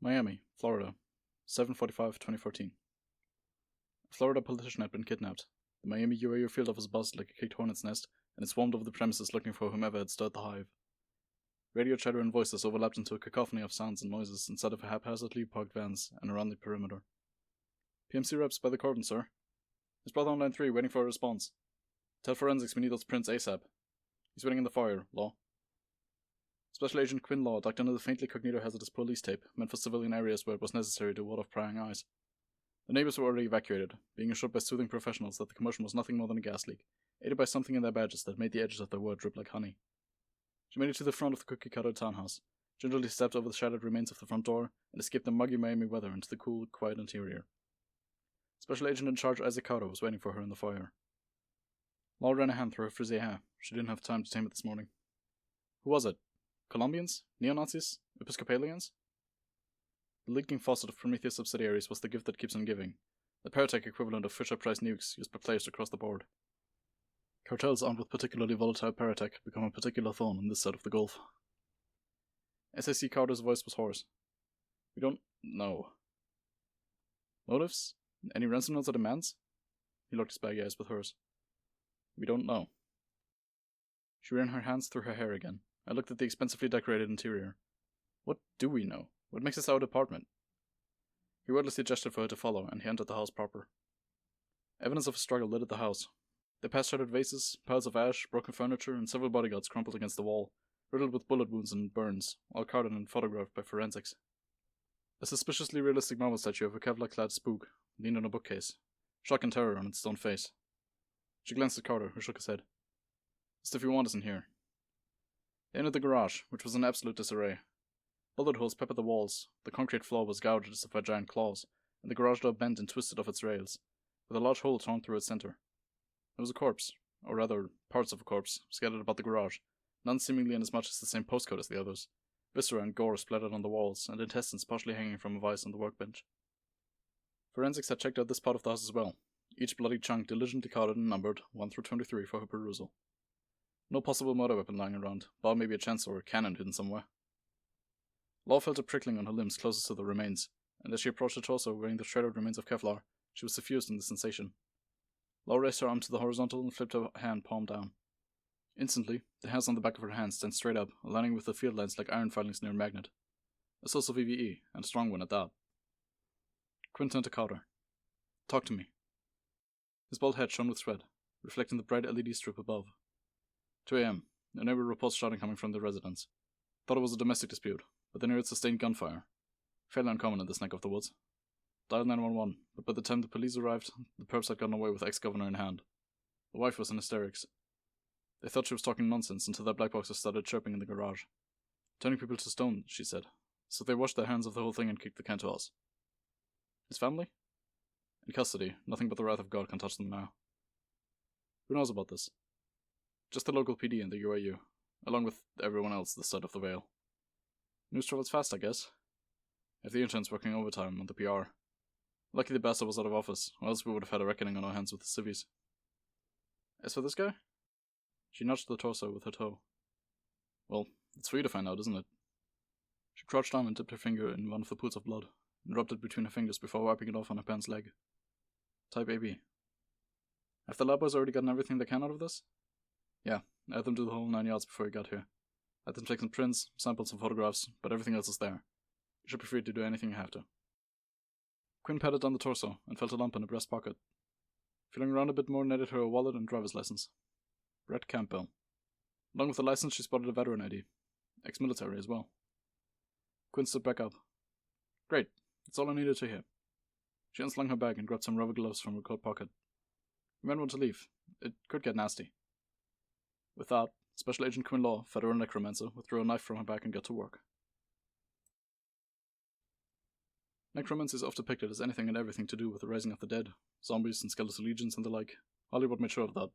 Miami, Florida, 7/45/2014. A Florida politician had been kidnapped. The Miami UAU field office buzzed like a kicked hornet's nest, and it swarmed over the premises looking for whomever had stirred the hive. Radio chatter and voices overlapped into a cacophony of sounds and noises instead of haphazardly parked vans and around the perimeter. PMC reps by the cordon, sir. His brother on line 3 waiting for a response. Tell forensics we need those prints ASAP. He's waiting in the foyer, Law. Special Agent Quinn Law ducked under the faintly cognito-hazardous police tape meant for civilian areas where it was necessary to ward off prying eyes. The neighbors were already evacuated, being assured by soothing professionals that the commotion was nothing more than a gas leak, aided by something in their badges that made the edges of their word drip like honey. She made it to the front of the cookie-cutter townhouse, gingerly stepped over the shattered remains of the front door, and escaped the muggy Miami weather into the cool, quiet interior. Special Agent in Charge Isaac Carter was waiting for her in the foyer. Law ran a hand through her frizzy hair. She didn't have time to tame it this morning. Who was it? Colombians? Neo-Nazis? Episcopalians? The leaking faucet of Prometheus subsidiaries was the gift that keeps on giving, the Paratech equivalent of Fisher-Price nukes used by players across the board. Cartels armed with particularly volatile Paratech become a particular thorn on this side of the Gulf. SAC Carter's voice was hoarse. We don't know. Motives? Any ransom notes or demands? He locked his baggy eyes with hers. We don't know. She ran her hands through her hair again. I looked at the expensively decorated interior. What do we know? What makes this our department? He wordlessly gestured for her to follow, and he entered the house proper. Evidence of a struggle littered the house. They passed shattered vases, piles of ash, broken furniture, and several bodyguards crumpled against the wall, riddled with bullet wounds and burns, all carded and photographed by forensics. A suspiciously realistic marble statue of a Kevlar-clad spook leaned on a bookcase, shock and terror on its stone face. She glanced at Carter, who shook his head. The stuff you want isn't here. They entered the garage, which was in absolute disarray. Bullet holes peppered the walls, the concrete floor was gouged as if by giant claws, and the garage door bent and twisted off its rails, with a large hole torn through its center. There was a corpse, or rather, parts of a corpse, scattered about the garage, none seemingly in as much as the same postcode as the others. Viscera and gore splattered on the walls, and intestines partially hanging from a vise on the workbench. Forensics had checked out this part of the house as well, each bloody chunk diligently carded and numbered 1 through 23 for her perusal. No possible murder weapon lying around, bar maybe a chainsaw or a cannon hidden somewhere. Law felt a prickling on her limbs closest to the remains, and as she approached the torso wearing the shredded remains of Kevlar, she was suffused in the sensation. Law raised her arm to the horizontal and flipped her hand palm down. Instantly, the hairs on the back of her hand stand straight up, aligning with the field lines like iron filings near a magnet. A source of EVE, and a strong one at that. Quinn turned to Carter. Talk to me. His bald head shone with sweat, reflecting the bright LED strip above. 2 a.m. A neighbor reports shouting coming from the residence. Thought it was a domestic dispute, but then heard sustained gunfire. Fairly uncommon in this neck of the woods. Dialed 911, but by the time the police arrived, the perps had gotten away with ex-governor in hand. The wife was in hysterics. They thought she was talking nonsense until their black boxes started chirping in the garage. Turning people to stone, she said. So they washed their hands of the whole thing and kicked the can to us. His family? In custody, nothing but the wrath of God can touch them now. Who knows about this? Just the local PD and the UAU, along with everyone else this side of the veil. News travels fast, I guess. If the intern's working overtime on the PR. Lucky the bastard was out of office, or else we would have had a reckoning on our hands with the civvies. As for this guy? She nudged the torso with her toe. Well, it's for you to find out, isn't it? She crouched down and dipped her finger in one of the pools of blood, and rubbed it between her fingers before wiping it off on her pants leg. Type AB. Have the lab boys already gotten everything they can out of this? Yeah, I had them do the whole 9 yards before you got here. I had them take some prints, samples and photographs, but everything else is there. You should be free to do anything you have to. Quinn patted down the torso and felt a lump in her breast pocket. Feeling around a bit more netted her a wallet and driver's license. Brett Campbell. Along with the license she spotted a veteran ID. Ex-military as well. Quinn stood back up. Great, that's all I needed to hear. She unslung her bag and grabbed some rubber gloves from her coat pocket. You might want to leave. It could get nasty. With that, Special Agent Quinn Law, Federal Necromancer, withdrew a knife from her back and got to work. Necromancy is often depicted as anything and everything to do with the rising of the dead, zombies and skeletal legions and the like. Hollywood made sure of that.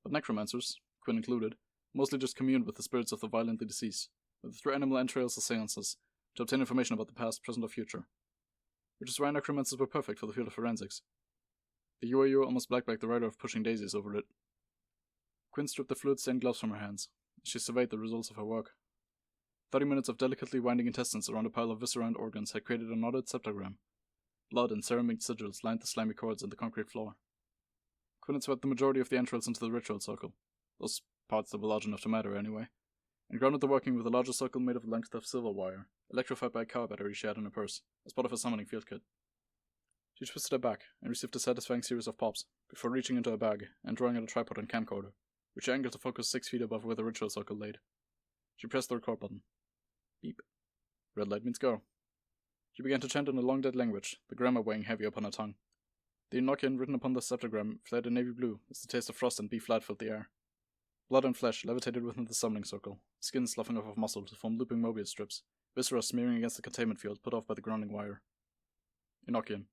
But necromancers, Quinn included, mostly just communed with the spirits of the violently deceased, whether through animal entrails or seances, to obtain information about the past, present or future. Which is why necromancers were perfect for the field of forensics. The UAU almost blackbacked the writer of Pushing Daisies over it. Quinn stripped the fluid-stained gloves from her hands. She surveyed the results of her work. 30 minutes of delicately winding intestines around a pile of viscera and organs had created a knotted septogram. Blood and ceramic sigils lined the slimy cords in the concrete floor. Quinn had swept the majority of the entrails into the ritual circle, those parts that were large enough to matter anyway, and grounded the working with a larger circle made of a length of silver wire, electrified by a car battery she had in her purse, as part of a summoning field kit. She twisted it back and received a satisfying series of pops, before reaching into a bag and drawing out a tripod and camcorder, which she angled to focus 6 feet above where the ritual circle laid. She pressed the record button. Beep. Red light means go. She began to chant in a long dead language, the grammar weighing heavy upon her tongue. The Enochian written upon the septogram flared a navy blue as the taste of frost and B-flat filled the air. Blood and flesh levitated within the summoning circle, skin sloughing off of muscle to form looping Mobius strips, viscera smearing against the containment field put off by the grounding wire. Enochian.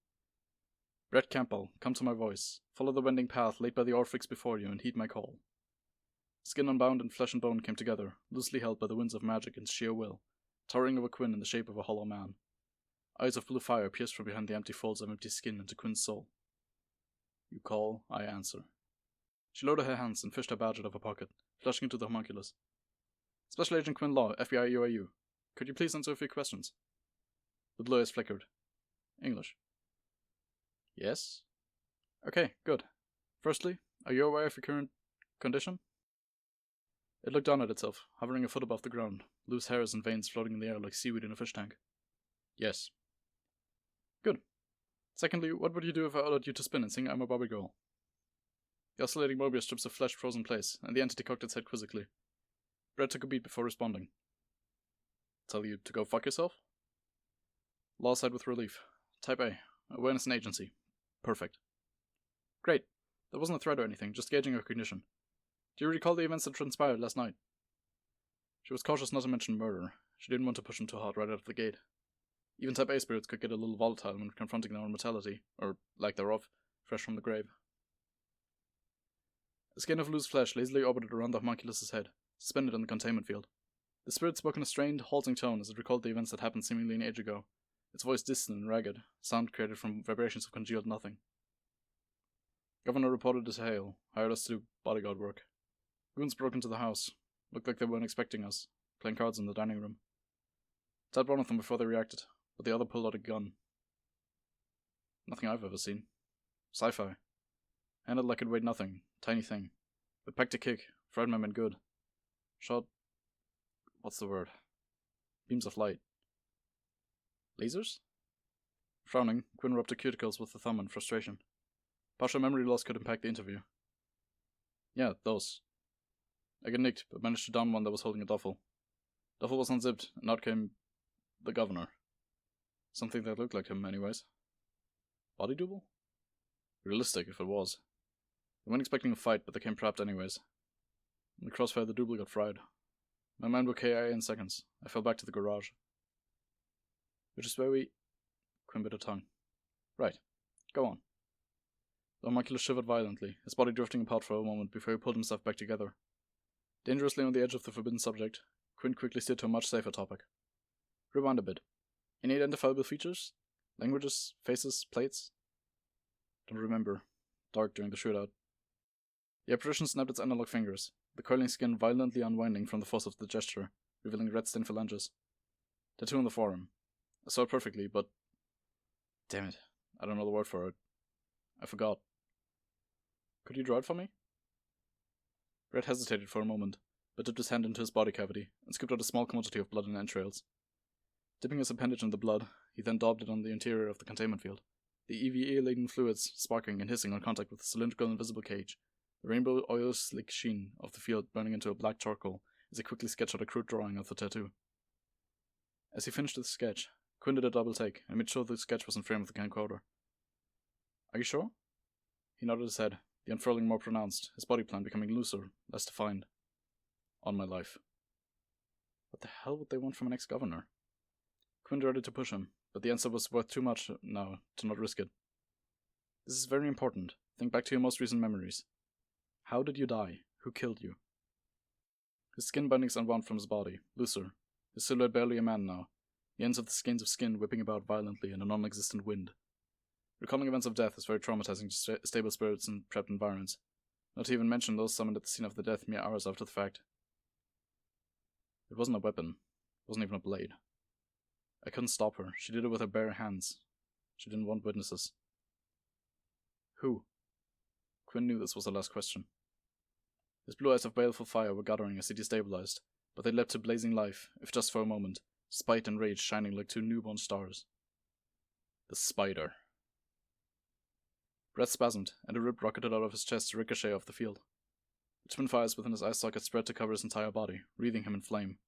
Brett Campbell, come to my voice. Follow the wending path laid by the Orphix before you and heed my call. Skin unbound and flesh and bone came together, loosely held by the winds of magic and sheer will, towering over Quinn in the shape of a hollow man. Eyes of blue fire pierced from behind the empty folds of empty skin into Quinn's soul. You call, I answer. She lowered her hands and fished her badge out of her pocket, flashing into the homunculus. Special Agent Quinn Law, FBI UAU. Could you please answer a few questions? The blue eyes flickered. English. Yes? Okay, good. Firstly, are you aware of your current condition? It looked down at itself, hovering a foot above the ground, loose hairs and veins floating in the air like seaweed in a fish tank. Yes. Good. Secondly, what would you do if I ordered you to spin and sing I'm a Barbie Girl? The oscillating Mobius strips of flesh froze in place, and the entity cocked its head quizzically. Brett took a beat before responding. Tell you to go fuck yourself? Law sighed with relief. Type A. Awareness and agency. Perfect. Great. That wasn't a threat or anything, just gauging her cognition. Do you recall the events that transpired last night? She was cautious not to mention murder. She didn't want to push him too hard right out of the gate. Even Type A spirits could get a little volatile when confronting their own mortality, or lack thereof, fresh from the grave. A skein of loose flesh lazily orbited around the homunculus's head, suspended in the containment field. The spirit spoke in a strained, halting tone as it recalled the events that happened seemingly an age ago, its voice distant and ragged, sound created from vibrations of congealed nothing. Governor reported to Hale, hired us to do bodyguard work. Goons broke into the house. Looked like they weren't expecting us, playing cards in the dining room. Tapped one of them before they reacted, but the other pulled out a gun. Nothing I've ever seen. Sci-fi. Handled like it weighed nothing, tiny thing. But packed a kick, fried my men good. Shot... what's the word? Beams of light. Lasers? Frowning, Quinn rubbed her cuticles with the thumb in frustration. Partial memory loss could impact the interview. Yeah, those. I got nicked, but managed to down one that was holding a duffel. Duffel was unzipped, and out came... the governor. Something that looked like him, anyways. Body double? Realistic, if it was. They weren't expecting a fight, but they came prepped anyways. In the crossfire, the double got fried. My mind were KIA in seconds. I fell back to the garage. Which is where we... Quinn bit her tongue. Right. Go on. The homunculus shivered violently, his body drifting apart for a moment before he pulled himself back together. Dangerously on the edge of the forbidden subject, Quinn quickly steered to a much safer topic. Rewind a bit. Any identifiable features? Languages? Faces? Plates? Don't remember. Dark during the shootout. The apparition snapped its analog fingers, the coiling skin violently unwinding from the force of the gesture, revealing red-stained phalanges. Tattoo on the forearm. I saw it perfectly, but... damn it. I don't know the word for it. I forgot. Could you draw it for me? Red hesitated for a moment, but dipped his hand into his body cavity and scooped out a small quantity of blood and entrails. Dipping his appendage in the blood, he then daubed it on the interior of the containment field, the EVA-laden fluids sparking and hissing on contact with the cylindrical invisible cage, the rainbow oil-slick sheen of the field burning into a black charcoal as he quickly sketched out a crude drawing of the tattoo. As he finished the sketch, Quinn did a double take and made sure the sketch was in frame of the camcorder. Are you sure? He nodded his head, the unfurling more pronounced, his body plan becoming looser, less defined. On my life. What the hell would they want from an ex-governor? Quinn dreaded to push him, but the answer was worth too much now to not risk it. This is very important. Think back to your most recent memories. How did you die? Who killed you? His skin bindings unwound from his body, looser, his silhouette barely a man now, the ends of the skeins of skin whipping about violently in a non-existent wind. Recalling events of death is very traumatizing to stable spirits in prepped environments, not to even mention those summoned at the scene of the death mere hours after the fact. It wasn't a weapon. Wasn't even a blade. I couldn't stop her. She did it with her bare hands. She didn't want witnesses. Who? Quinn knew this was the last question. His blue eyes of baleful fire were gathering as he destabilized, but they leapt to blazing life, if just for a moment, spite and rage shining like two newborn stars. The spider. Breath spasmed, and a rib rocketed out of his chest to ricochet off the field. The twin fires within his eye socket spread to cover his entire body, wreathing him in flame.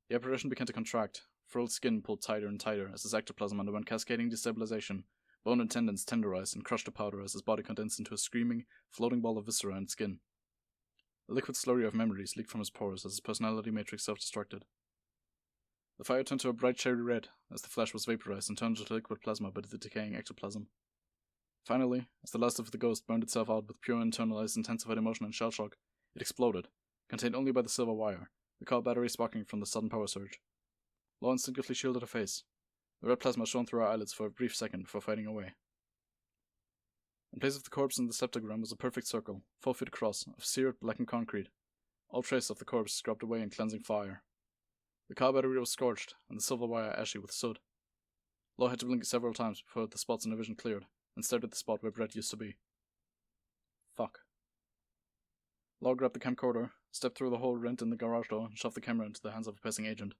The apparition began to contract, furrowed skin pulled tighter and tighter as his ectoplasm underwent cascading destabilization, bone and tendons tenderized and crushed to powder as his body condensed into a screaming, floating ball of viscera and skin. A liquid slurry of memories leaked from his pores as his personality matrix self-destructed. The fire turned to a bright cherry red as the flesh was vaporized and turned into liquid plasma by the decaying ectoplasm. Finally, as the last of the ghost burned itself out with pure internalized intensified emotion and shell shock, it exploded, contained only by the silver wire, the car battery sparking from the sudden power surge. Law instinctively shielded her face. The red plasma shone through her eyelids for a brief second before fading away. In place of the corpse in the septogram was a perfect circle, 4 feet across, of seared, blackened concrete, all trace of the corpse scrubbed away in cleansing fire. The car battery was scorched, and the silver wire ashy with soot. Law had to blink several times before the spots in her vision cleared, and stared at the spot where Brett used to be. Fuck. Law grabbed the camcorder, stepped through the hole rent in the garage door, and shoved the camera into the hands of a passing agent.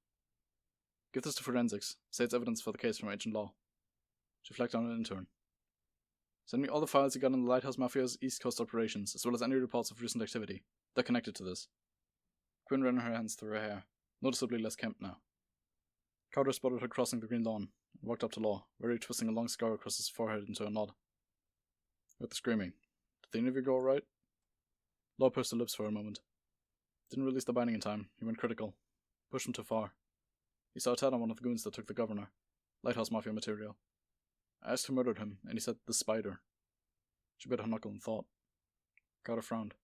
Give this to forensics. Say it's evidence for the case from Agent Law. She flagged down an intern. Send me all the files you got on the Lighthouse Mafia's East Coast operations, as well as any reports of recent activity. They're connected to this. Quinn ran her hands through her hair, noticeably less kempt now. Carter spotted her crossing the green lawn, and walked up to Law, wearily twisting a long scar across his forehead into a nod. With the screaming. Did the interview go alright? Law pursed her lips for a moment. Didn't release the binding in time. He went critical. Pushed him too far. He saw a tat on one of the goons that took the governor. Lighthouse Mafia material. I asked who murdered him, and he said the spider. She bit her knuckle in thought. Carter frowned.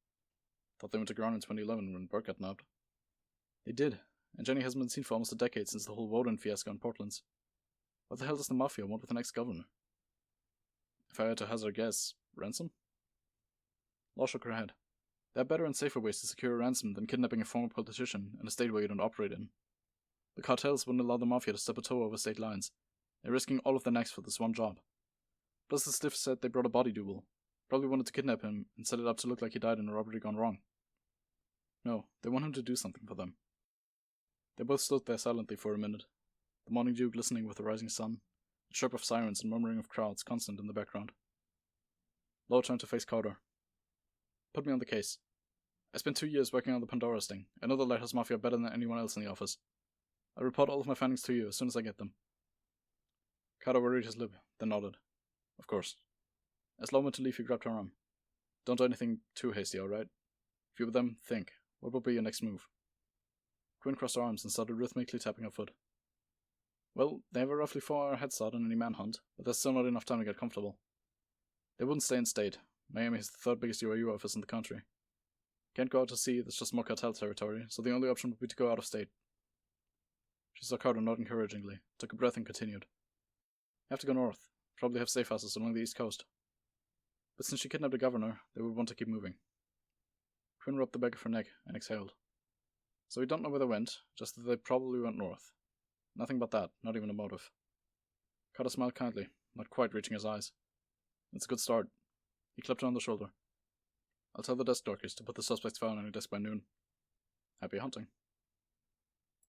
Thought they went to ground in 2011 when Burke got nabbed. They did, and Jenny hasn't been seen for almost a decade since the whole Woden fiasco in Portland's. What the hell does the Mafia want with the next governor? If I had to hazard a guess, ransom? Law shook her head. There are better and safer ways to secure a ransom than kidnapping a former politician in a state where you don't operate in. The cartels wouldn't allow the Mafia to step a toe over state lines. They're risking all of their necks for this one job. Plus the stiff said they brought a body double. Probably wanted to kidnap him and set it up to look like he died in a robbery gone wrong. No, they want him to do something for them. They both stood there silently for a minute, the morning dew glistening with the rising sun, the chirp of sirens and murmuring of crowds constant in the background. Law turned to face Carter. Put me on the case. I spent 2 years working on the Pandora sting. I know the Lighthouse Mafia better than anyone else in the office. I'll report all of my findings to you as soon as I get them. Carter worried his lip, then nodded. Of course. As Law went to leave, he grabbed her arm. Don't do anything too hasty, alright? If you were them, think. What will be your next move? Quinn crossed her arms and started rhythmically tapping her foot. Well, they have a roughly 4-hour head start on any manhunt, but that's still not enough time to get comfortable. They wouldn't stay in state. Miami is the 3rd biggest UAU office in the country. Can't go out to sea, that's just more cartel territory, so the only option would be to go out of state. She saw Carter nod encouragingly, took a breath and continued. Have to go north. Probably have safe houses along the east coast. But since she kidnapped the governor, they would want to keep moving. Quinn rubbed the back of her neck and exhaled. So we don't know where they went, just that they probably went north. Nothing but that, not even a motive. Carter smiled kindly, not quite reaching his eyes. It's a good start. He clapped her on the shoulder. I'll tell the desk clerkers to put the suspect's file on your desk by noon. Happy hunting.